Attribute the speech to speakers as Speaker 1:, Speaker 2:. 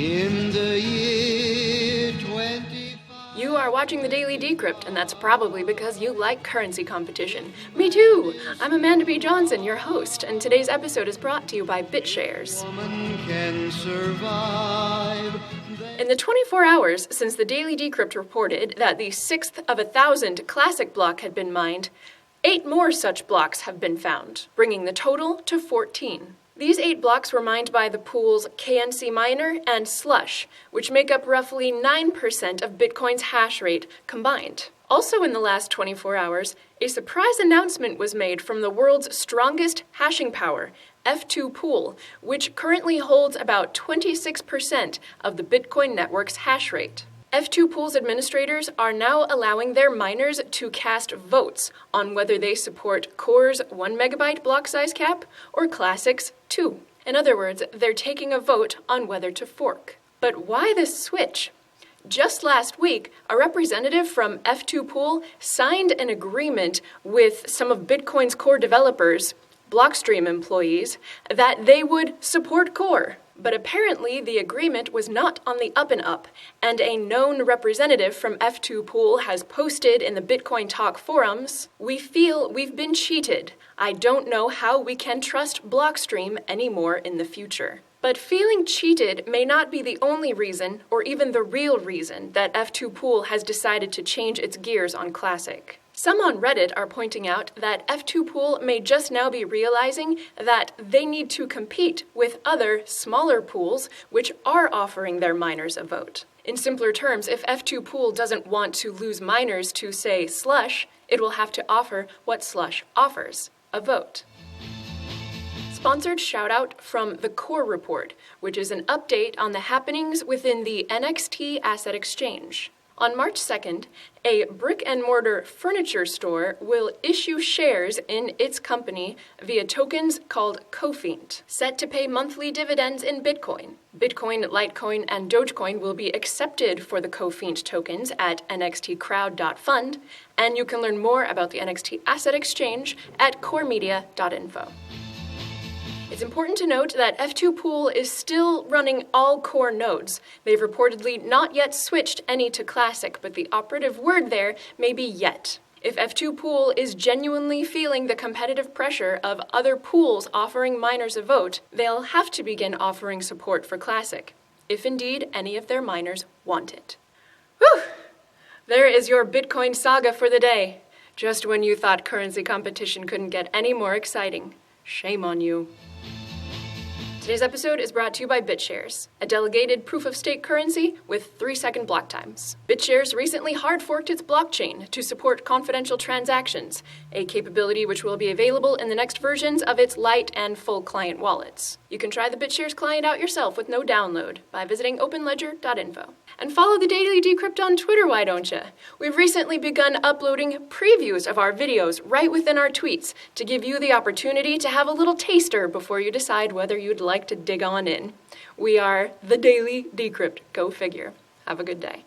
Speaker 1: in the year 25.
Speaker 2: You are watching the Daily Decrypt, and that's probably because you like currency competition. Me too! I'm Amanda B. Johnson, your host, and today's episode is brought to you by BitShares.
Speaker 1: Woman can survive.
Speaker 2: In the 24 hours since the Daily Decrypt reported that the 6th of 1,000 classic block had been mined, 8 more such blocks have been found, bringing the total to 14. These 8 blocks were mined by the pool's KNC Miner and Slush, which make up roughly 9% of Bitcoin's hash rate combined. Also in the last 24 hours, a surprise announcement was made from the world's strongest hashing power, F2Pool, which currently holds about 26% of the Bitcoin network's hash rate. F2Pool's administrators are now allowing their miners to cast votes on whether they support Core's 1 megabyte block size cap or Classic's 2. In other words, they're taking a vote on whether to fork. But why this switch? Just last week, a representative from F2Pool signed an agreement with some of Bitcoin's core developers, Blockstream employees, that they would support Core. But apparently the agreement was not on the up and up, and a known representative from F2Pool has posted in the Bitcoin Talk forums, "We feel we've been cheated. I don't know how we can trust Blockstream anymore in the future." But feeling cheated may not be the only reason, or even the real reason, that F2Pool has decided to change its gears on Classic. Some on Reddit are pointing out that F2Pool may just now be realizing that they need to compete with other, smaller pools which are offering their miners a vote. In simpler terms, if F2Pool doesn't want to lose miners to, say, Slush, it will have to offer what Slush offers, a vote. Sponsored shoutout from the Core Report, which is an update on the happenings within the NXT Asset Exchange. On March 2nd, a brick-and-mortar furniture store will issue shares in its company via tokens called Cofiant, set to pay monthly dividends in Bitcoin. Bitcoin, Litecoin, and Dogecoin will be accepted for the Cofiant tokens at nxtcrowd.fund, and you can learn more about the NXT Asset Exchange at coremedia.info. It's important to note that F2Pool is still running all core nodes. They've reportedly not yet switched any to Classic, but the operative word there may be yet. If F2Pool is genuinely feeling the competitive pressure of other pools offering miners a vote, they'll have to begin offering support for Classic, if indeed any of their miners want it. Whew! There is your Bitcoin saga for the day. Just when you thought currency competition couldn't get any more exciting. Shame on you. Today's episode is brought to you by BitShares, a delegated proof-of-stake currency with 3-second block times. BitShares recently hard-forked its blockchain to support confidential transactions, a capability which will be available in the next versions of its light and full client wallets. You can try the BitShares client out yourself with no download by visiting openledger.info. And follow the Daily Decrypt on Twitter, why don't you? We've recently begun uploading previews of our videos right within our tweets to give you the opportunity to have a little taster before you decide whether you'd like to dig on in. We are the Daily Decrypt. Go figure. Have a good day.